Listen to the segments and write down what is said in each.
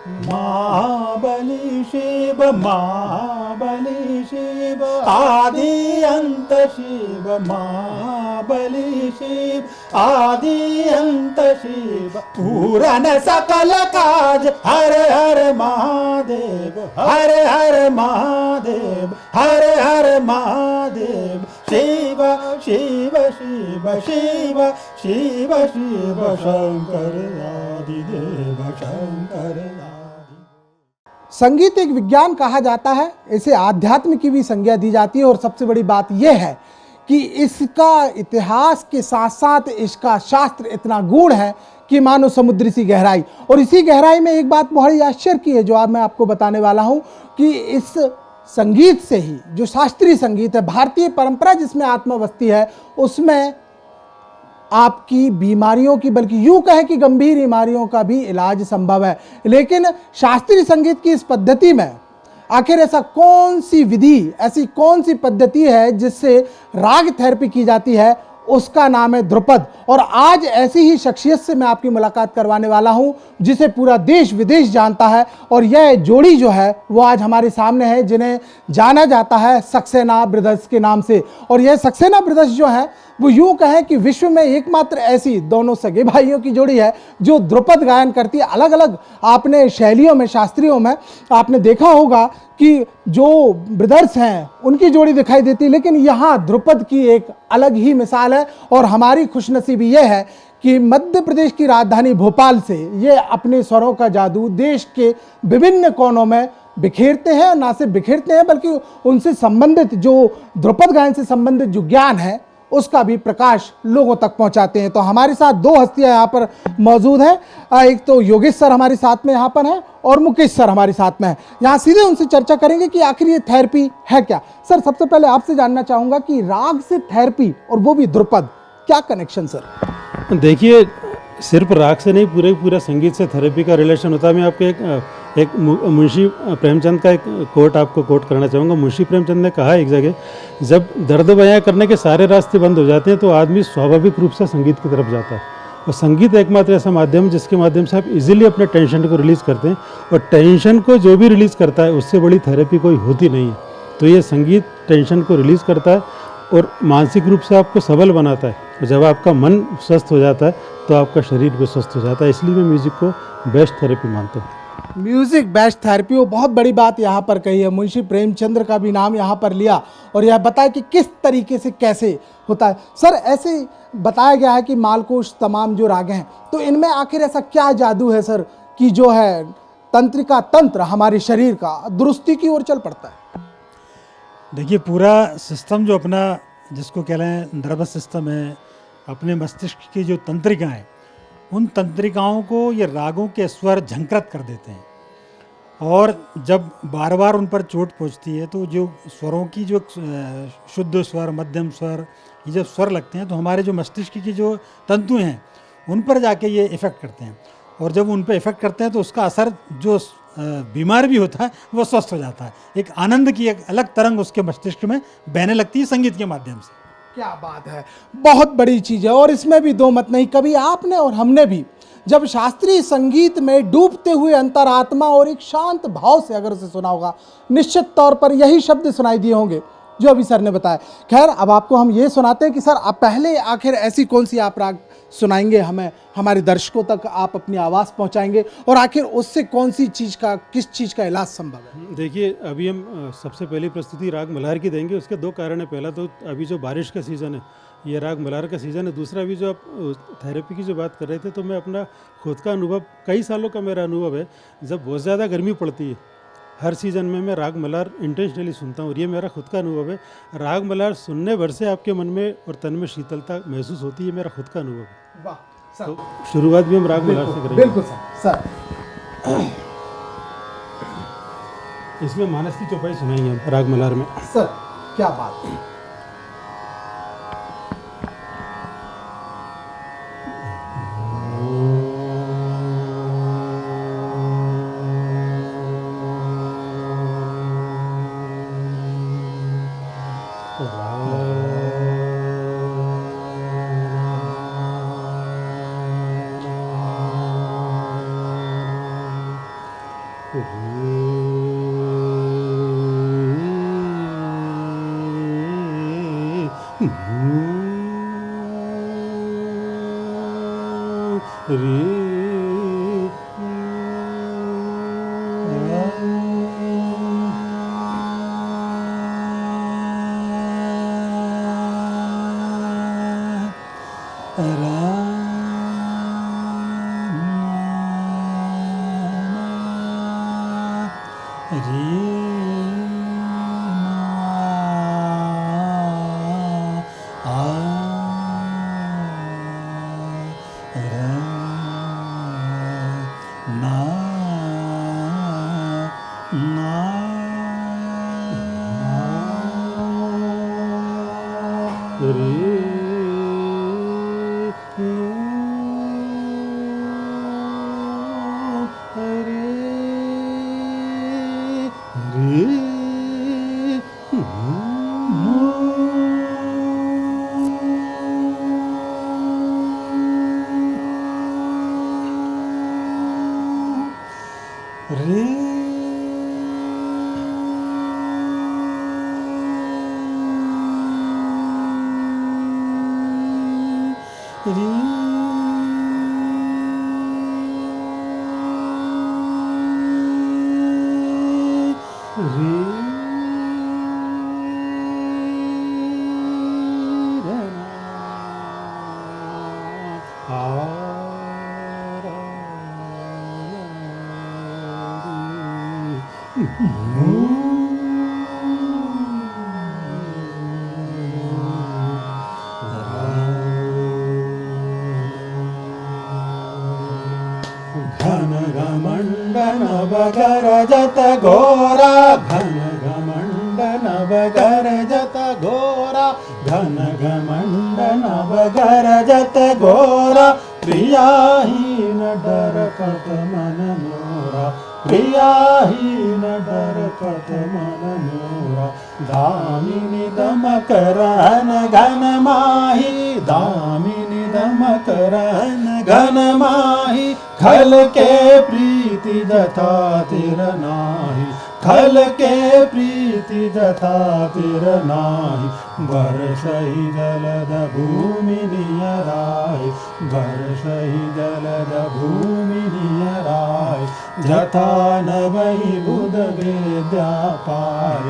महाबली शिव, महाबली शिव, आदि अंत शिव, महाबली शिव, आदि अंत शिव, पूरन सकल काज, हर हर महादेव, हर हर महादेव, हर हर महादेव, शिव शिव शिव शिव शिव शिव शंकर आदिदेव, शंकर आदि। संगीत एक विज्ञान कहा जाता है, इसे आध्यात्म की भी संज्ञा दी जाती है और सबसे बड़ी बात यह है कि इसका इतिहास के साथ साथ इसका शास्त्र इतना गूढ़ है कि मानो समुद्र सी गहराई। और इसी गहराई में एक बात बहुत ही आश्चर्य की है जो अब मैं आपको बताने वाला हूं कि इस संगीत से ही, जो शास्त्रीय संगीत है, भारतीय परंपरा जिसमें आत्मवस्थी है, उसमें आपकी बीमारियों की, बल्कि यूं कहें कि गंभीर बीमारियों का भी इलाज संभव है। लेकिन शास्त्रीय संगीत की इस पद्धति में आखिर ऐसा कौन सी विधि, ऐसी कौन सी पद्धति है जिससे राग थेरेपी की जाती है, उसका नाम है ध्रुपद। और आज ऐसी ही शख्सियत से मैं आपकी मुलाकात करवाने वाला हूं जिसे पूरा देश विदेश जानता है। और यह जोड़ी जो है वो आज हमारे सामने है, जिन्हें जाना जाता है सक्सेना ब्रदर्स के नाम से। और यह सक्सेना ब्रदर्स जो है वो यूं कहें कि विश्व में एकमात्र ऐसी दोनों सगे भाइयों की जोड़ी है जो ध्रुपद गायन करती है। अलग अलग आपने शैलियों में, शास्त्रियों में आपने देखा होगा कि जो ब्रदर्स हैं उनकी जोड़ी दिखाई देती है, लेकिन यहाँ ध्रुपद की एक अलग ही मिसाल है। और हमारी खुशनसीबी यह है कि मध्य प्रदेश की राजधानी भोपाल से ये अपने स्वरों का जादू देश के विभिन्न कोनों में बिखेरते हैं। ना सिर्फ बिखेरते हैं बल्कि उनसे संबंधित, जो ध्रुपद गायन से संबंधित जो ज्ञान है उसका भी प्रकाश लोगों तक पहुंचाते हैं। तो हमारे साथ दो हस्तियां यहाँ पर मौजूद हैं। एक तो योगेश सर हमारे साथ में यहाँ पर हैं और मुकेश सर हमारे साथ में हैं। यहाँ सीधे उनसे चर्चा करेंगे कि आखिर ये थेरेपी है क्या। सर, सबसे पहले आपसे जानना चाहूँगा कि राग से थेरेपी और वो भी ध्रुपद, क्या कनेक्शन सर? देखिए, सिर्फ राग से नहीं, पूरा संगीत से थेरेपी का रिलेशन होता है। मैं आपको एक मुंशी प्रेमचंद का एक कोट आपको कोट करना चाहूँगा। मुंशी प्रेमचंद ने कहा एक जगह, जब दर्द बयां करने के सारे रास्ते बंद हो जाते हैं तो आदमी स्वाभाविक रूप से संगीत की तरफ जाता है। और संगीत एकमात्र ऐसा माध्यम जिसके माध्यम से आप इजीली अपने टेंशन को रिलीज़ करते हैं। और टेंशन को जो भी रिलीज़ करता है उससे बड़ी थेरेपी कोई होती नहीं है। तो ये संगीत टेंशन को रिलीज़ करता है और मानसिक रूप से आपको सबल बनाता है। और जब आपका मन स्वस्थ हो जाता है तो आपका शरीर भी स्वस्थ हो जाता है। इसलिए मैं म्यूज़िक को बेस्ट थेरेपी मानता हूँ। म्यूजिक बेस्ट थेरेपी, वो बहुत बड़ी बात यहाँ पर कही है। मुंशी प्रेमचंद्र का भी नाम यहाँ पर लिया और यह बताया कि किस तरीके से कैसे होता है। सर, ऐसे बताया गया है कि मालकोश तमाम जो राग हैं, तो इनमें आखिर ऐसा क्या जादू है सर कि जो है तंत्रिका तंत्र हमारे शरीर का दुरुस्ती की ओर चल पड़ता है? देखिए, पूरा सिस्टम जो अपना, जिसको कह रहे हैं नर्वस सिस्टम है, अपने मस्तिष्क की जो तंत्रिका है, उन तंत्रिकाओं को ये रागों के स्वर झंकृत कर देते हैं। और जब बार बार उन पर चोट पहुंचती है तो जो स्वरों की जो शुद्ध स्वर, मध्यम स्वर, ये जब स्वर लगते हैं तो हमारे जो मस्तिष्क की जो तंतु हैं उन पर जाके ये इफ़ेक्ट करते हैं। और जब उन पर इफ़ेक्ट करते हैं तो उसका असर जो बीमार भी होता है वो स्वस्थ हो जाता है। एक आनंद की एक अलग तरंग उसके मस्तिष्क में बहने लगती है संगीत के माध्यम से। क्या बात है, बहुत बड़ी चीज़ है। और इसमें भी दो मत नहीं, कभी आपने और हमने भी जब शास्त्रीय संगीत में डूबते हुए अंतरात्मा और एक शांत भाव से अगर उसे सुना होगा, निश्चित तौर पर यही शब्द सुनाई दिए होंगे जो अभी सर ने बताया। खैर, अब आपको हम ये सुनाते हैं कि सर आप पहले आखिर ऐसी कौन सी आप राग सुनाएंगे हमें, हमारे दर्शकों तक आप अपनी आवाज़ पहुंचाएंगे, और आखिर उससे कौन सी चीज़ का, किस चीज़ का इलाज संभव है? देखिए, अभी हम सबसे पहली प्रस्तुति राग मल्हार की देंगे। उसके दो कारण है। पहला तो अभी जो बारिश का सीज़न है, ये राग मल्हार का सीज़न है। दूसरा, अभी जो आप थेरेपी की जो बात कर रहे थे, तो मैं अपना खुद का अनुभव, कई सालों का मेरा अनुभव है, जब बहुत ज़्यादा गर्मी पड़ती है हर सीज़न में मैं राग मल्हार इंटेंशनली सुनता हूँ। और ये मेरा खुद का अनुभव है। राग मल्हार सुनने भर से आपके मन में और तन में शीतलता महसूस होती है। मेरा खुद का अनुभव है। वाह सर, तो शुरुआत भी हम राग मल्हार से करेंगे। बिल्कुल सर। इसमें मानस की चौपाई सुनाएंगे हम राग मल्हार में। सर, क्या बात है। घनघमण्डनवगरजत घोरा घनघमण्डनवगरजत घोरा घनघमण्डनवगरजत घोरा प्रियाहीन डरपत मन मोरा प्रियाहीन डरपत मन मोरा दामिनी दमकरन घन माही दामिनी दमकरन घन माही खल के प्रीति जथा तिर नाही खल के प्रीति जथा तिर नाही बरसहि जलद भूमि नियराय बरसहि जलद भूमि नियराय जथा न वही बुध वेद्या पाय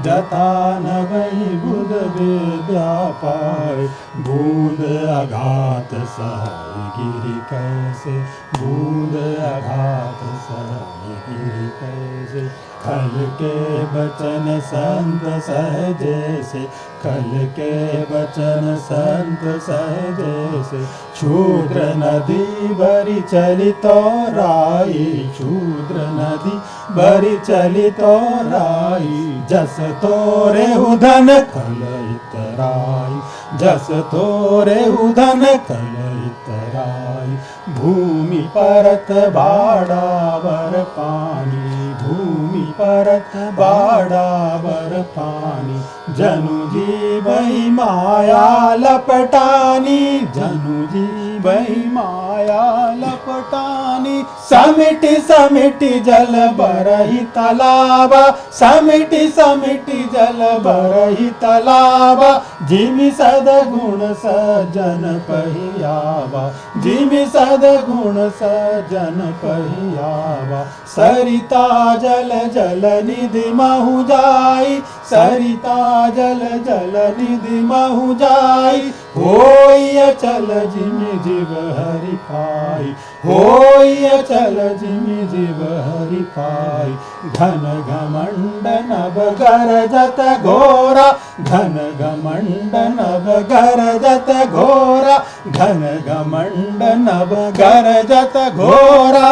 जथा न वही बुध वेद्या पाय बूंद अघात सहाय गिरि कैसे बूंद अघात सहाय गिरि कैसे खल के बचन संत सहजे से खल के बचन संत सहजे से शूद्र नदी भरी चलितो राई शूद्र नदी भरी चलितो राई जस तोरे उधन कल इतराई जस तोरे उधन कल इतराई भूमि परत बाड़ावर पानी भूमि परत बाड़ावर पानी जनु जी वही माया लपटानी जनु जी वही माया लपटानी समिटि समिटि जल बरही तलावा समिटि समिटि जल बरही तलावा जिमि सदगुण सजन पहियावा जिमि सदगुण सजन पहियावा सरिता जल जल निधि महु जाई सरिता जल जल निधि महु जाई होई अचल जिमि जीव हरि पाई होई अचल जिमि जीव हरि पाई घन घमंड नभ गरजत घोरा घन घमंड नभ गरजत घोरा घन घमंड नभ गरजत घोरा।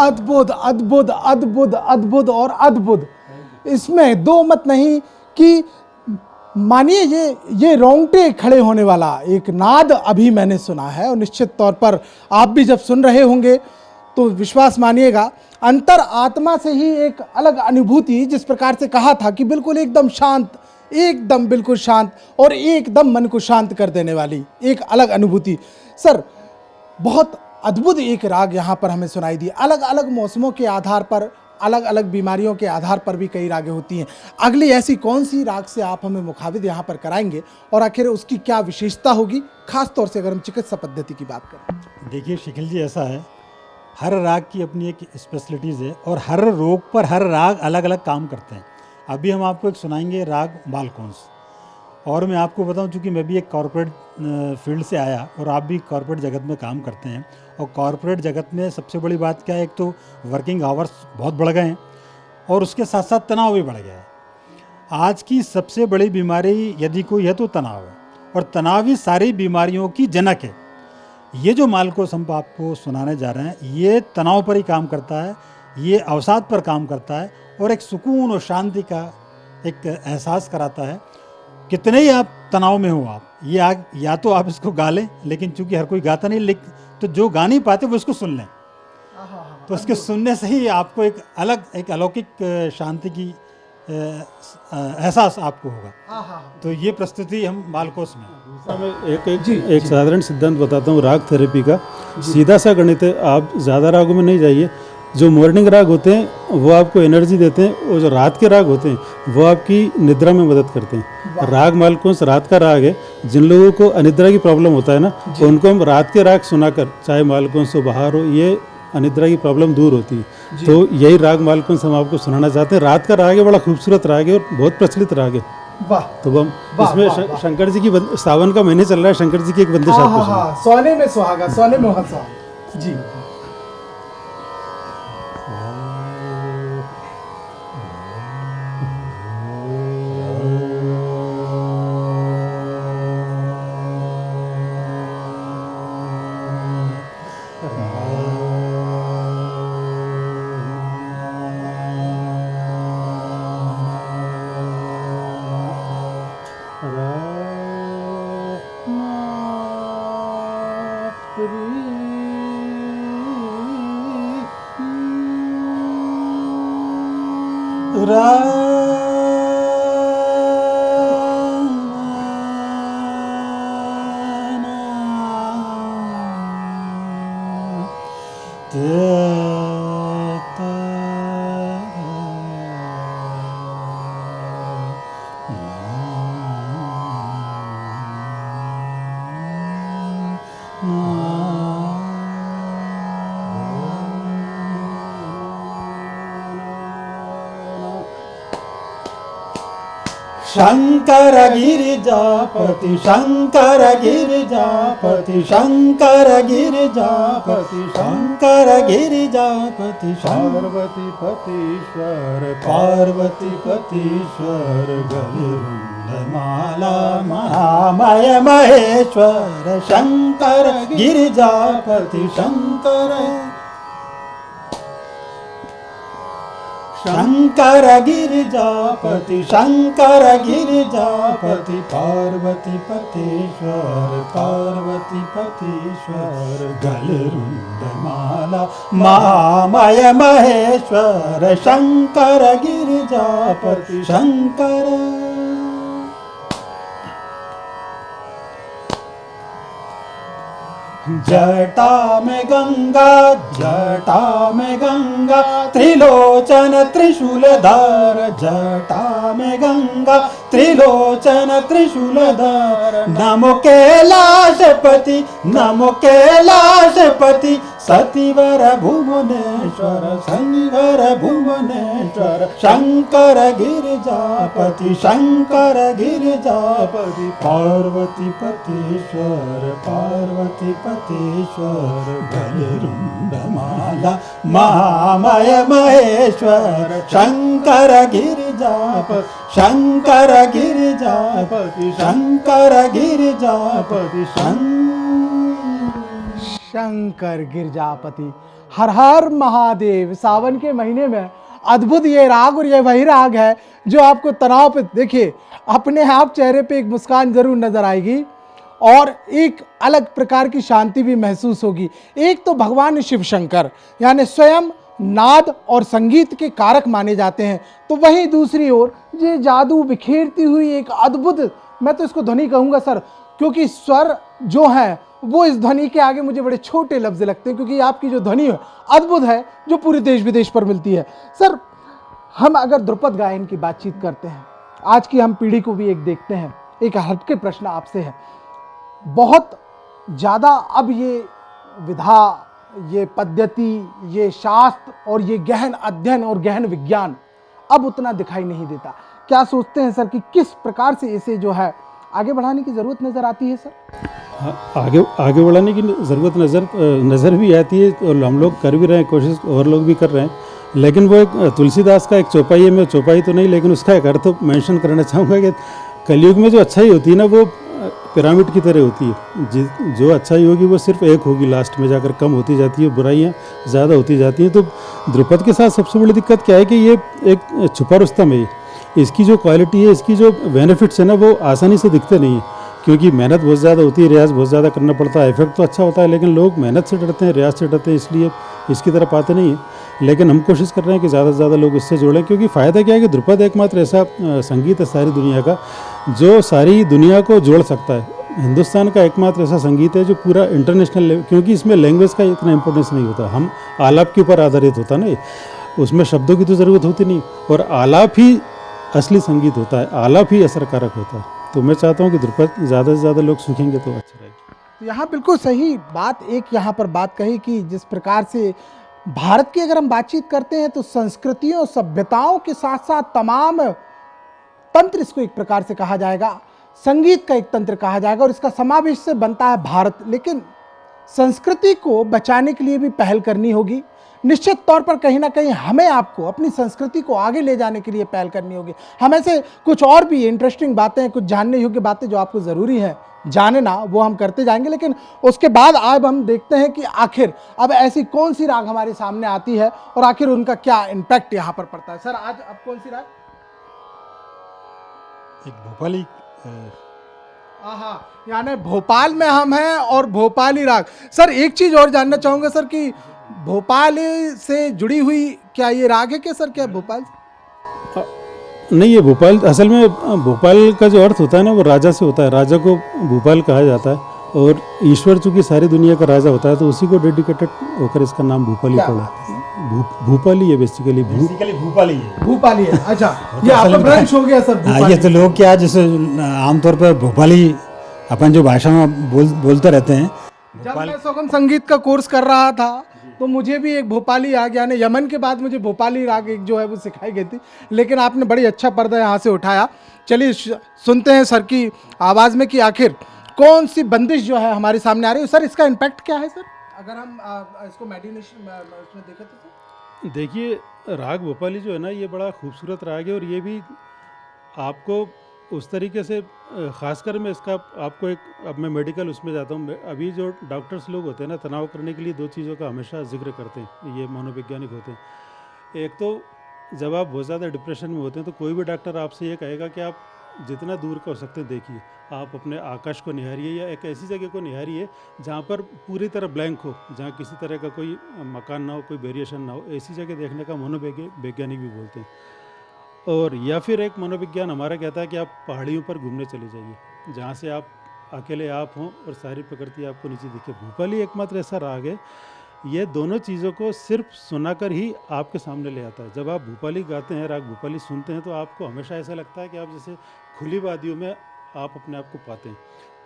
अद्भुत अद्भुत अद्भुत अद्भुत और अद्भुत, इसमें दो मत नहीं कि मानिए ये रोंगटे खड़े होने वाला एक नाद अभी मैंने सुना है और निश्चित तौर पर आप भी जब सुन रहे होंगे तो विश्वास मानिएगा अंतर आत्मा से ही एक अलग अनुभूति, जिस प्रकार से कहा था कि बिल्कुल एकदम शांत एकदम बिल्कुल शांत और एकदम मन को शांत कर देने वाली एक अलग अनुभूति। सर बहुत अद्भुत एक राग यहाँ पर हमें सुनाई दी। अलग अलग मौसमों के आधार पर, अलग अलग बीमारियों के आधार पर भी कई रागें होती हैं। अगली ऐसी कौन सी राग से आप हमें मुखाविद यहाँ पर कराएंगे और आखिर उसकी क्या विशेषता होगी, खास तौर से अगर हम चिकित्सा पद्धति की बात करें? देखिए शिखिल जी, ऐसा है, हर राग की अपनी एक स्पेशलिटीज़ है और हर रोग पर हर राग अलग अलग काम करते हैं। अभी हम आपको एक सुनाएंगे राग मालकोंस। और मैं आपको बताऊं, चूँकि मैं भी एक कॉरपोरेट फील्ड से आया और आप भी कॉरपोरेट जगत में काम करते हैं, और कॉरपोरेट जगत में सबसे बड़ी बात क्या है, एक तो वर्किंग आवर्स बहुत बढ़ गए हैं और उसके साथ साथ तनाव भी बढ़ गया है। आज की सबसे बड़ी बीमारी यदि कोई है तो तनाव है, और तनाव ही सारी बीमारियों की जनक है। ये जो मालकोस हम आपको सुनाने जा रहे हैं, ये तनाव पर ही काम करता है, ये अवसाद पर काम करता है और एक सुकून और शांति का एक एहसास कराता है। कितने ही आप तनाव में हो, आप ये आग या तो आप इसको गा लें, लेकिन चूंकि हर कोई गाता नहीं, तो जो गा नहीं पाते वो इसको सुन लें, तो इसके सुनने से ही आपको एक अलौकिक शांति की एहसास आपको होगा। तो ये प्रस्तुति हम मालकोस में एक साधारण सिद्धांत बताता हूँ राग थेरेपी का। सीधा सा गणित है, आप ज़्यादा रागों में नहीं जाइए। जो मॉर्निंग राग होते हैं वो आपको एनर्जी देते हैं, और जो रात के राग होते हैं वो आपकी निद्रा में मदद करते हैं। राग मालकोंस रात का राग है। जिन लोगों को अनिद्रा की प्रॉब्लम होता है ना, उनको हम रात के राग सुनाकर, चाहे मालकोंस हो बाहर हो, ये अनिद्रा की प्रॉब्लम दूर होती है। तो यही राग मालकोंस हम आपको सुनाना चाहते हैं। रात का राग है, बड़ा खूबसूरत राग है और बहुत प्रचलित राग है। वाह। तो हम इसमें शंकर जी की, सावन का महीने चल रहा है, शंकर जी की एक बंदिश आपको सुनाएं। सोने में सुहागा, सोने में सुहागा जी। शंकर गिरिजापति, शंकर गिरिजापति, शंकर गिरिजापति, शंकर गिरिजापति, पार्वती पतीश्वर, पार्वती पतीश्वर, गरुड़माला महामय महेश्वर, शंकर गिरिजापति, शंकर शंकर गिरिजापति, शंकर गिरिजापति, पार्वती पतीश्वर, पार्वती पतीश्वर, गलरुंडमाला महामय महेश्वर, शंकर गिरिजापति, शंकर। जटा में गंगा, जटा में गंगा, त्रिलोचन त्रिशूलधार, जटा में गंगा, त्रिलोचन त्रिशूलधार, नमो कैलाशपति, नमो कैलाशपति, सतिवर भुवनेश्वर, शनिवर भुवनेश्वर, शंकर गिरिजापति, शंकर गिरिजापति, पार्वती पतीश्वर, पार्वती पतीश्वर, गलरुंडमाला महामय महेश्वर, शंकर गिरिजापति, शंकर गिरिजापति, शंकर गिरिजापति, शंकर गिरिजापति। हर हर महादेव। सावन के महीने में अद्भुत ये राग, और ये वही राग है जो आपको तनाव पे, देखिए अपने आप चेहरे पे एक मुस्कान जरूर नजर आएगी और एक अलग प्रकार की शांति भी महसूस होगी। एक तो भगवान शिव शंकर यानी स्वयं नाद और संगीत के कारक माने जाते हैं, तो वहीं दूसरी ओर ये जादू बिखेरती हुई एक अद्भुत, मैं तो इसको ध्वनि कहूँगा सर, क्योंकि स्वर जो है वो इस ध्वनि के आगे मुझे बड़े छोटे लफ्ज लगते हैं, क्योंकि आपकी जो ध्वनि है अद्भुत है, जो पूरे देश विदेश पर मिलती है। सर, हम अगर ध्रुपद गायन की बातचीत करते हैं, आज की हम पीढ़ी को भी एक देखते हैं, एक हटके प्रश्न आपसे है। बहुत ज़्यादा अब ये विधा, ये पद्धति, ये शास्त्र और ये गहन अध्ययन और गहन विज्ञान अब उतना दिखाई नहीं देता। क्या सोचते हैं सर कि किस प्रकार से इसे जो है आगे बढ़ाने की ज़रूरत नज़र आती है सर? हाँ, आगे बढ़ाने की ज़रूरत नज़र भी आती है, और हम लोग कर भी रहे हैं कोशिश, और लोग भी कर रहे हैं। लेकिन वो एक तुलसीदास का एक चौपाई है, मैं चौपाई तो नहीं लेकिन उसका एक अर्थ मेंशन करना चाहूँगा कि कलयुग में जो अच्छाई होती है ना, वो पिरामिड की तरह होती है। जो अच्छाई होगी वो सिर्फ एक होगी, लास्ट में जाकर कम होती जाती है, बुराइयाँ ज़्यादा होती जाती हैं। तो ध्रुपद के साथ सबसे बड़ी दिक्कत क्या है कि ये एक छुपा रुस्तम है। इसकी जो क्वालिटी है, इसकी जो बेनिफिट्स है ना, वो आसानी से दिखते नहीं हैं, क्योंकि मेहनत बहुत ज़्यादा होती है, रियाज बहुत ज़्यादा करना पड़ता है। इफेक्ट तो अच्छा होता है, लेकिन लोग मेहनत से डरते हैं, रियाज से डरते हैं, इसलिए इसकी तरफ आते नहीं हैं। लेकिन हम कोशिश कर रहे हैं कि ज़्यादा से ज़्यादा लोग इससे जुड़ें, क्योंकि फ़ायदा क्या है कि ध्रुपद एकमात्र ऐसा संगीत है सारी दुनिया का, जो सारी दुनिया को जोड़ सकता है। हिंदुस्तान का एकमात्र ऐसा संगीत है जो पूरा इंटरनेशनल लेवल, क्योंकि इसमें लैंग्वेज का इतना इंपॉर्टेंस नहीं होता, हम आलाप के ऊपर आधारित होता ना, उसमें शब्दों की तो ज़रूरत होती नहीं, और आलाप ही असली संगीत होता है, आलाप ही असरकारक होता है। तो मैं चाहता हूँ कि ध्रुपद ज़्यादा से ज़्यादा लोग सीखेंगे तो अच्छा रहेगा। तो यहाँ बिल्कुल सही बात, एक यहाँ पर बात कही कि जिस प्रकार से भारत की अगर हम बातचीत करते हैं तो संस्कृतियों, सभ्यताओं के साथ साथ तमाम तंत्र, इसको एक प्रकार से कहा जाएगा, संगीत का एक तंत्र कहा जाएगा, और इसका समावेश से बनता है भारत। लेकिन संस्कृति को बचाने के लिए भी पहल करनी होगी। निश्चित तौर पर कहीं ना कहीं हमें आपको अपनी संस्कृति को आगे ले जाने के लिए पहल करनी होगी। हम ऐसे कुछ और भी इंटरेस्टिंग बातें, कुछ जानने योग्य बातें जो आपको ज़रूरी है जानना, वो हम करते जाएंगे। लेकिन उसके बाद अब हम देखते हैं कि आखिर अब ऐसी कौन सी राग हमारे सामने आती है और आखिर उनका क्या इम्पैक्ट यहाँ पर पड़ता है। सर, आज अब कौन सी राग? एक भोपाली हाँ, यानी भोपाल में हम हैं और भोपाली राग। सर, एक चीज़ और जानना चाहूँगा सर कि भोपाल से जुड़ी हुई क्या ये राग है क्या सर? क्या भोपाल? नहीं, ये भोपाल, असल में भोपाल का जो अर्थ होता है ना, वो राजा से होता है, राजा को भोपाल कहा जाता है, और ईश्वर चूंकि सारी दुनिया का राजा होता है तो उसी को डेडिकेटेड होकर इसका नाम भोपाली पड़ा। भूपाली है, बेसिकली भूपाली है। भूपाली है, अच्छा। ये आपका ब्रांच हो गया सर, हाँ, ये तो लोग क्या, जैसे आमतौर पर भोपाली अपन जो भाषा में बोलते रहते हैं। जब मैं सुगम संगीत का कोर्स कर रहा था तो मुझे भी एक भोपाली राग, यानी यमन के बाद मुझे भोपाली राग एक जो है वो सिखाई गई थी। लेकिन आपने बड़ी अच्छा पर्दा यहाँ से उठाया। चलिए सुनते हैं सर की आवाज़ में कि आखिर कौन सी बंदिश जो है हमारे सामने आ रही है। सर, इसका इम्पैक्ट क्या है सर, अगर हम इसको मेडिटेशन में देखें तो? देखिए, राग भोपाली जो है ना, ये बड़ा खूबसूरत राग है, और ये भी आपको उस तरीके से, ख़ासकर मैं इसका आपको एक, अब मैं मेडिकल उसमें जाता हूँ, अभी जो डॉक्टर्स लोग होते हैं ना, तनाव करने के लिए दो चीज़ों का हमेशा जिक्र करते हैं, ये मनोवैज्ञानिक होते हैं। एक तो जब आप बहुत ज़्यादा डिप्रेशन में होते हैं तो कोई भी डॉक्टर आपसे ये कहेगा कि आप जितना दूर का हो सकते हैं देखिए, आप अपने आकाश को निहारिए, या एक ऐसी जगह को निहारिए जहाँ पर पूरी तरह ब्लैंक हो, जहाँ किसी तरह का कोई मकान ना हो, कोई वेरिएशन ना हो, ऐसी जगह देखने का मनोवैज्ञानिक भी बोलते हैं। और या फिर एक मनोविज्ञान हमारा कहता है कि आप पहाड़ियों पर घूमने चले जाइए, जहाँ से आप अकेले आप हों और सारी प्रकृति आपको नीचे दिखे। भूपाली एकमात्र ऐसा राग है, ये दोनों चीज़ों को सिर्फ सुनाकर ही आपके सामने ले आता है। जब आप भूपाली गाते हैं, राग भूपाली सुनते हैं, तो आपको हमेशा ऐसा लगता है कि आप जैसे खुली वादियों में आप अपने आप को पाते हैं।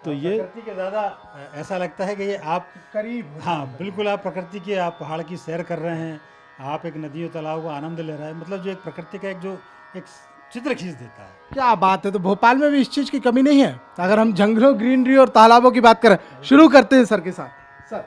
तो ये प्रकृति के ज़्यादा ऐसा लगता है कि ये आप करीब, हाँ बिल्कुल, आप प्रकृति के, आप पहाड़ की सैर कर रहे हैं, आप एक नदियों तालाब का आनंद ले रहे हैं, मतलब जो एक प्रकृति का एक जो एक चित्र खींच देता है। क्या बात है। तो भोपाल में भी इस चीज़ की कमी नहीं है। अगर हम जंगलों, ग्रीनरी और तालाबों की बात करें, शुरू करते हैं सर के साथ। सर,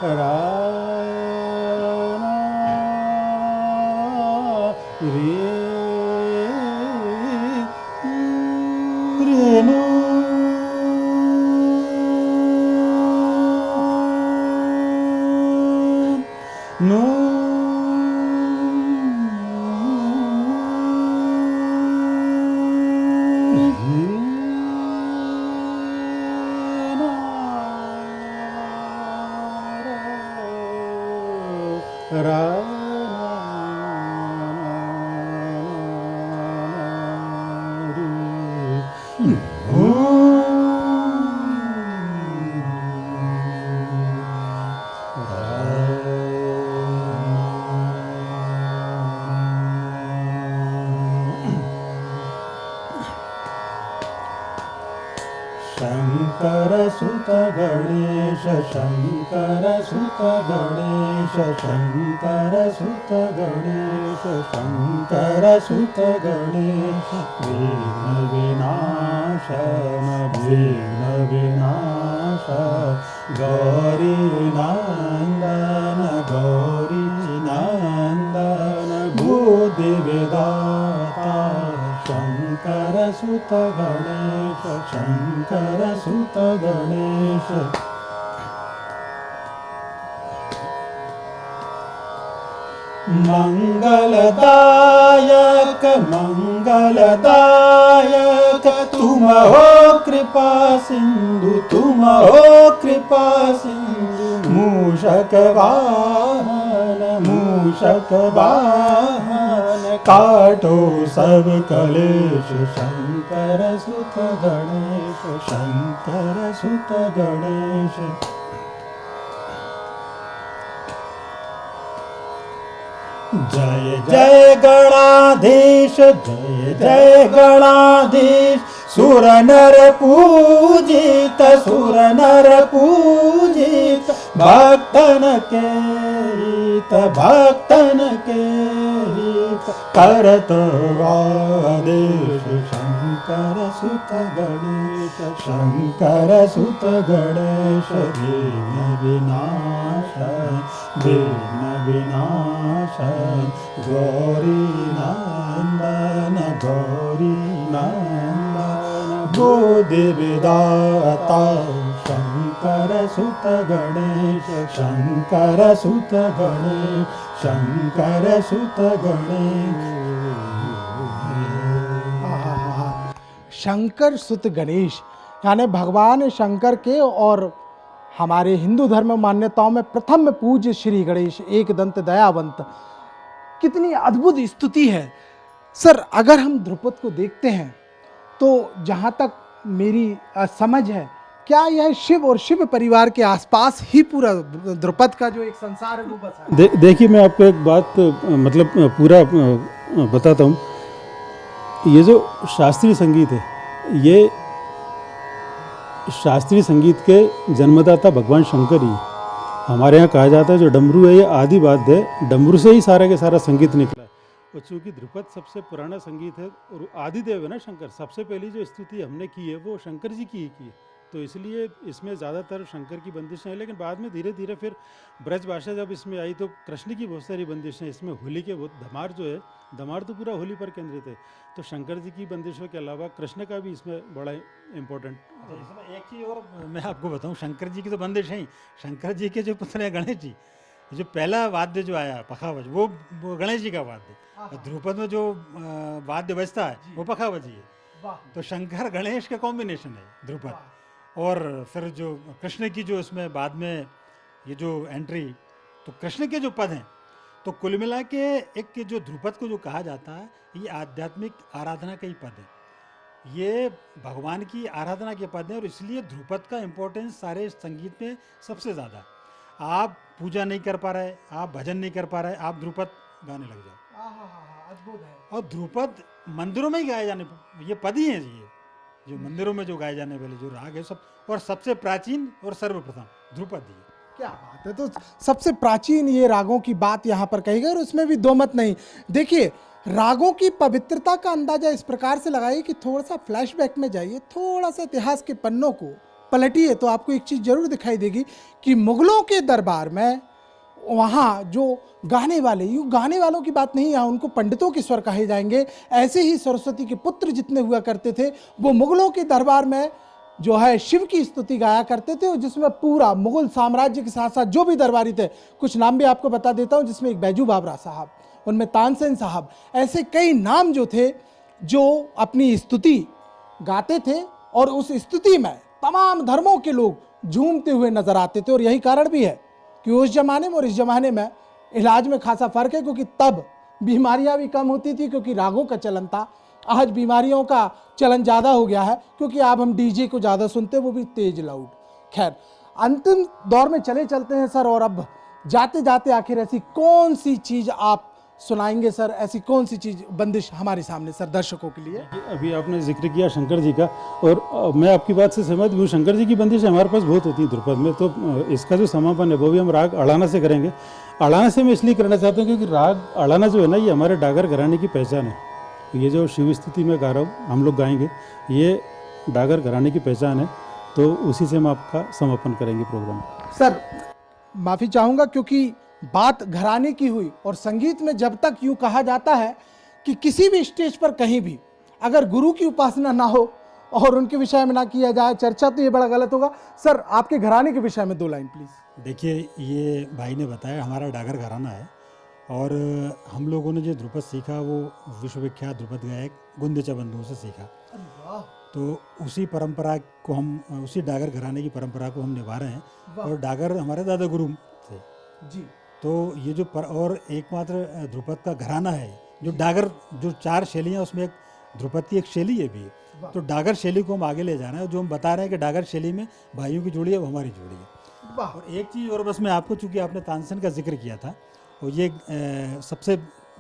रा ना रे रे नो नो रा शंकर सुत गणेश शंकर सुत गणेश शंकर सुत गणेश शंकर सुत गणेश विघ्न विनाशन विघ्न विनाश गौरी नंदन गौरी नंदन बुद्धि विदाता शंकर सुत गणेश शंकर सुत गणेश मंगलदायक मंगलदायक तुम हो कृपा सिंधु तुम हो कृपा सिंधु मूषक वाहन काटो सब कलेश शंकर सुत गणेश शंकर सुत गणेश जय जय गणाधीश जय जय गणाधीश सुर नर पूजित भक्तन के हित करत आदेश शंकर सुत गणेश शंकर सुत गणेश विघ्न विनाश गौरी नंदन बुद्धि विदाता शंकर सुत गणेश शंकर सुत गणेश शंकर सुत गणेश शंकर सुत गणेश यानी भगवान शंकर के और हमारे हिंदू धर्म मान्यताओं में प्रथम पूज्य श्री गणेश एक दंत दयावंत। कितनी अद्भुत स्तुति है सर। अगर हम ध्रुपद को देखते हैं तो जहाँ तक मेरी समझ है, क्या यह शिव और शिव परिवार के आसपास ही पूरा ध्रुपद का जो एक संसार है वो बसा है? देखिए मैं आपको एक बात मतलब पूरा बताता हूँ। ये जो शास्त्रीय संगीत है, ये शास्त्रीय संगीत के जन्मदाता भगवान शंकर ही। हमारे यहाँ कहा जाता है जो डमरू है ये आदि वाद्य है, डमरू से ही सारा के सारा संगीत निकला है। और चूँकि ध्रुपद सबसे पुराना संगीत है और आदिदेव है ना शंकर, सबसे पहली जो स्तुति हमने की है वो शंकर जी की ही की है, तो इसलिए इसमें ज़्यादातर शंकर की बंदिशें हैं। लेकिन बाद में धीरे धीरे फिर ब्रज भाषा जब इसमें आई तो कृष्ण की बहुत सारी बंदिशें, इसमें होली के बहुत धमार जो है, धमार तो पूरा होली पर केंद्रित है, तो शंकर जी की बंदिशों के अलावा कृष्ण का भी इसमें बड़ा इम्पोर्टेंट। इसमें एक चीज़ और मैं आपको बताऊं, शंकर जी की तो बंदिश है ही, शंकर जी के जो पुत्र हैं गणेश जी, जो पहला वाद्य जो आया पखावज वो गणेश जी का वाद्य, ध्रुपद में जो वाद्य बजता है वो पखावज ही है। तो शंकर गणेश का कॉम्बिनेशन है ध्रुपद। और फिर जो कृष्ण की जो इसमें बाद में ये जो एंट्री, तो कृष्ण के जो पद हैं, तो कुल मिला के एक जो ध्रुपद को जो कहा जाता है ये आध्यात्मिक आराधना के ही पद है, ये भगवान की आराधना के पद हैं। और इसलिए ध्रुपद का इम्पोर्टेंस सारे संगीत में सबसे ज़्यादा। आप पूजा नहीं कर पा रहे, आप भजन नहीं कर पा रहे, आप ध्रुपद गाने लग जाओ। अद्भुत है। और ध्रुपद मंदिरों में ही गाए जाने, ये पद ही हैं ये जो मंदिरों में जो गाए जाने वाले जो राग है सब, और सबसे प्राचीन और सर्वप्रथम ध्रुपद ही है। क्या बात है। तो सबसे प्राचीन ये रागों की बात यहाँ पर कही गई और उसमें भी दो मत नहीं। देखिए रागों की पवित्रता का अंदाजा इस प्रकार से लगाइए कि थोड़ा सा फ्लैशबैक में जाइए, थोड़ा सा इतिहास के पन्नों को पलटिए तो आपको एक चीज़ जरूर दिखाई देगी कि मुगलों के दरबार में वहाँ जो गाने वाले, यूँ गाने वालों की बात नहीं, यहाँ उनको पंडितों के स्वर कहे जाएंगे, ऐसे ही सरस्वती के पुत्र जितने हुआ करते थे वो मुगलों के दरबार में जो है शिव की स्तुति गाया करते थे, और जिसमें पूरा मुगल साम्राज्य के साथ साथ जो भी दरबारी थे, कुछ नाम भी आपको बता देता हूँ, जिसमें एक बैजू बाबरा साहब, उनमें तानसेन साहब, ऐसे कई नाम जो थे जो अपनी स्तुति गाते थे, और उस स्तुति में तमाम धर्मों के लोग झूमते हुए नजर आते थे। और यही कारण भी है कि उस जमाने में और इस जमाने में इलाज में खासा फर्क है, क्योंकि तब बीमारियां भी कम होती थी क्योंकि रागों का चलन था। आज बीमारियों का चलन ज़्यादा हो गया है क्योंकि अब हम डीजे को ज़्यादा सुनते हैं, वो भी तेज लाउड। खैर, अंतिम दौर में चले चलते हैं सर, और अब जाते जाते आखिर ऐसी कौन सी चीज़ आप सुनाएंगे सर, ऐसी कौन सी चीज़ बंदिश हमारे सामने सर दर्शकों के लिए? अभी आपने जिक्र किया शंकर जी का, और मैं आपकी बात से सहमत हूँ। शंकर जी की बंदिश हमारे पास बहुत होती है ध्रुपद में, तो इसका जो समापन है वो भी हम राग अड़ाना से करेंगे। अड़ाना से मैं इसलिए करना चाहता हूँ क्योंकि राग अड़ाना जो है ना, ये हमारे डागर घराने की पहचान है। ये जो शिव स्तुति में गा रहा हूँ, हम लोग गाएंगे, ये डागर घराने की पहचान है, तो उसी से हम आपका समापन करेंगे प्रोग्राम। सर माफ़ी चाहूँगा क्योंकि बात घराने की हुई, और संगीत में जब तक यूँ कहा जाता है कि किसी भी स्टेज पर कहीं भी अगर गुरु की उपासना ना हो और उनके विषय में ना किया जाए चर्चा, तो ये बड़ा गलत होगा। सर आपके घराने के विषय में 2 लाइन प्लीज़। देखिए, ये भाई ने बताया हमारा डागर घराना है, और हम लोगों ने जो ध्रुपद सीखा वो विश्वविख्यात ध्रुपद गायक गुंदेचा बंधुओं से सीखा। तो उसी परंपरा को हम, उसी डागर घराने की परंपरा को हम निभा रहे हैं, और डागर हमारे दादा गुरु थे जी। तो ये जो और एकमात्र ध्रुपद का घराना है, जो डागर, जो 4 शैलियाँ उसमें एक ध्रुपद की एक शैली है भी, तो डागर शैली को हम आगे ले जा रहे हैं। जो हम बता रहे हैं कि डागर शैली में भाइयों की जोड़ी है, वो हमारी जोड़ी है। और एक चीज़ और बस मैं आपको, चूँकि आपने तानसेन का जिक्र किया था, और ये सबसे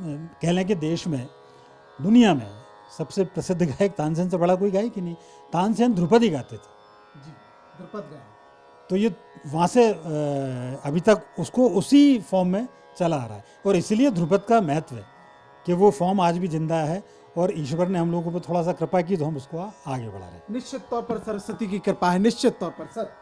कह लें कि देश में, दुनिया में सबसे प्रसिद्ध गायक तानसेन से बड़ा कोई गायक ही नहीं। तानसेन ध्रुपद ही गाते थे जी, ध्रुपद गायक। तो ये वहाँ से अभी तक उसको उसी फॉर्म में चला आ रहा है, और इसीलिए ध्रुपद का महत्व है कि वो फॉर्म आज भी जिंदा है, और ईश्वर ने हम लोगों पर थोड़ा सा कृपा की तो हम उसको आगे बढ़ा रहे हैं। निश्चित तौर पर सरस्वती की कृपा है, निश्चित तौर पर सर।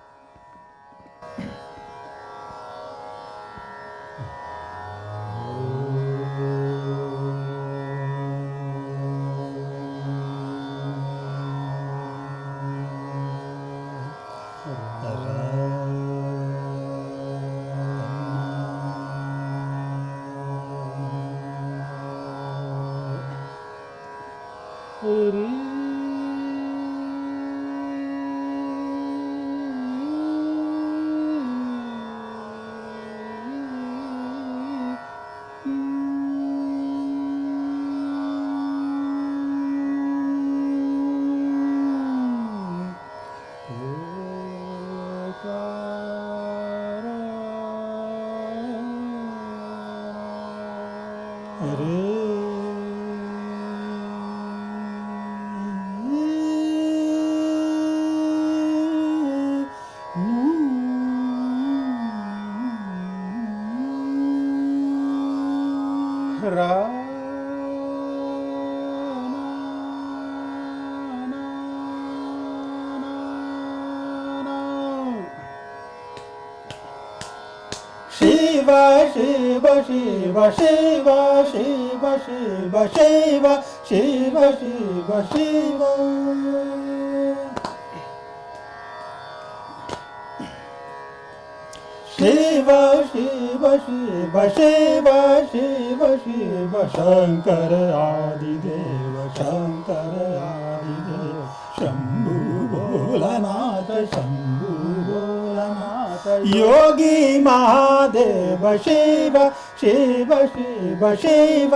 शिवा शिवा शिवा शिवा शिवा शिवा शिवा शिवा शिवा शिवा शिवा शिवा शिवा शिवा शिवा शिवा शंकर आदिदेव शंकर आदिदेव शंभु भोलानाथ शंभु भोलानाथ योगी महादेव शिव शिव शिव शिव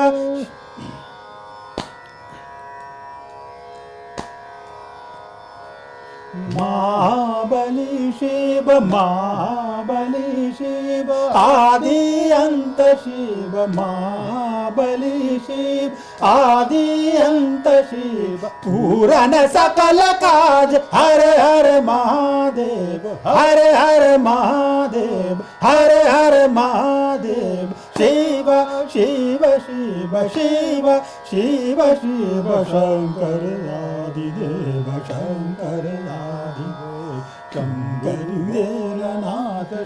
महाबली शिव महाबली शिव आदि अंत शिव महाबली शिव आदि अंत शिव पूरन सकल काज हर हर महादेव हर हर महादेव हर हर महादेव शिव शिव शिव शिव शिव शिव शंकर आदिदेव शंकर आदिदेव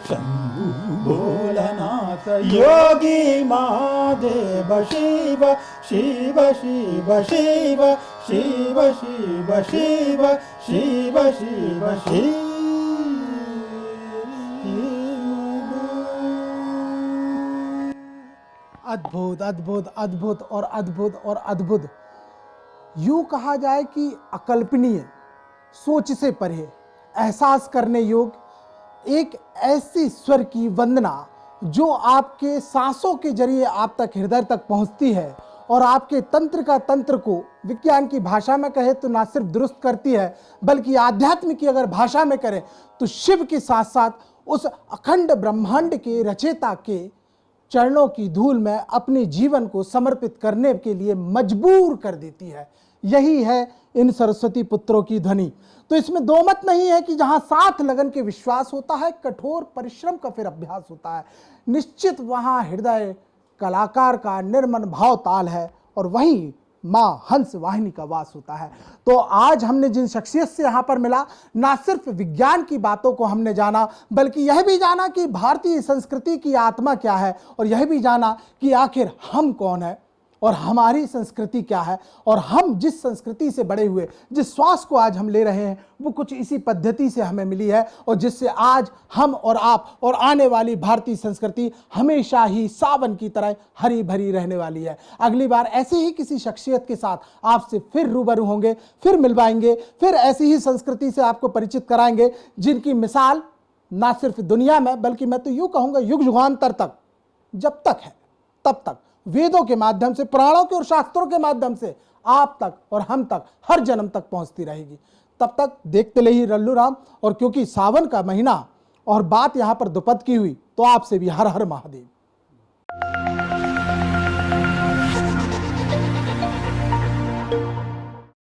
शंभु भोलानाथ योगी महादेव शिव शिव शिव शिव शिव शिव शिव शिव शिव शिव। अद्भुत अद्भुत अद्भुत और अद्भुत और अद्भुत। यूं कहा जाए कि अकल्पनीय, सोच से परे, एहसास करने योग्य एक ऐसी स्वर की वंदना जो आपके सांसों के जरिए आप तक, हृदय तक पहुंचती है और आपके तंत्र का तंत्र को विज्ञान की भाषा में कहे तो ना सिर्फ दुरुस्त करती है बल्कि आध्यात्म की अगर भाषा में करें तो शिव के साथ साथ उस अखंड ब्रह्मांड के रचयिता के चरणों की धूल में अपने जीवन को समर्पित करने के लिए मजबूर कर देती है। यही है इन सरस्वती पुत्रों की ध्वनि। तो इसमें दो मत नहीं है कि जहां साथ लगन के विश्वास होता है, कठोर परिश्रम का फिर अभ्यास होता है, निश्चित वहां हृदय कलाकार का निर्मल भाव ताल है और वहीं मां हंस वाहिनी का वास होता है। तो आज हमने जिन शख्सियत से यहां पर मिला, ना सिर्फ विज्ञान की बातों को हमने जाना बल्कि यह भी जाना कि भारतीय संस्कृति की आत्मा क्या है और यह भी जाना कि आखिर हम कौन है और हमारी संस्कृति क्या है और हम जिस संस्कृति से बड़े हुए, जिस श्वास को आज हम ले रहे हैं वो कुछ इसी पद्धति से हमें मिली है और जिससे आज हम और आप और आने वाली भारतीय संस्कृति हमेशा ही सावन की तरह हरी भरी रहने वाली है। अगली बार ऐसे ही किसी शख्सियत के साथ आपसे फिर रूबरू होंगे, फिर मिलवाएंगे, फिर ऐसी ही संस्कृति से आपको परिचित कराएंगे जिनकी मिसाल ना सिर्फ दुनिया में बल्कि मैं तो यूँ कहूँगा युग युगांतर तक, जब तक है तब तक वेदों के माध्यम से, पुराणों के और शास्त्रों के माध्यम से आप तक और हम तक हर जन्म तक पहुंचती रहेगी। तब तक देखते रहिए रल्लू राम। और क्योंकि सावन का महीना और बात यहां पर दुपद की हुई तो आपसे भी हर हर महादेव।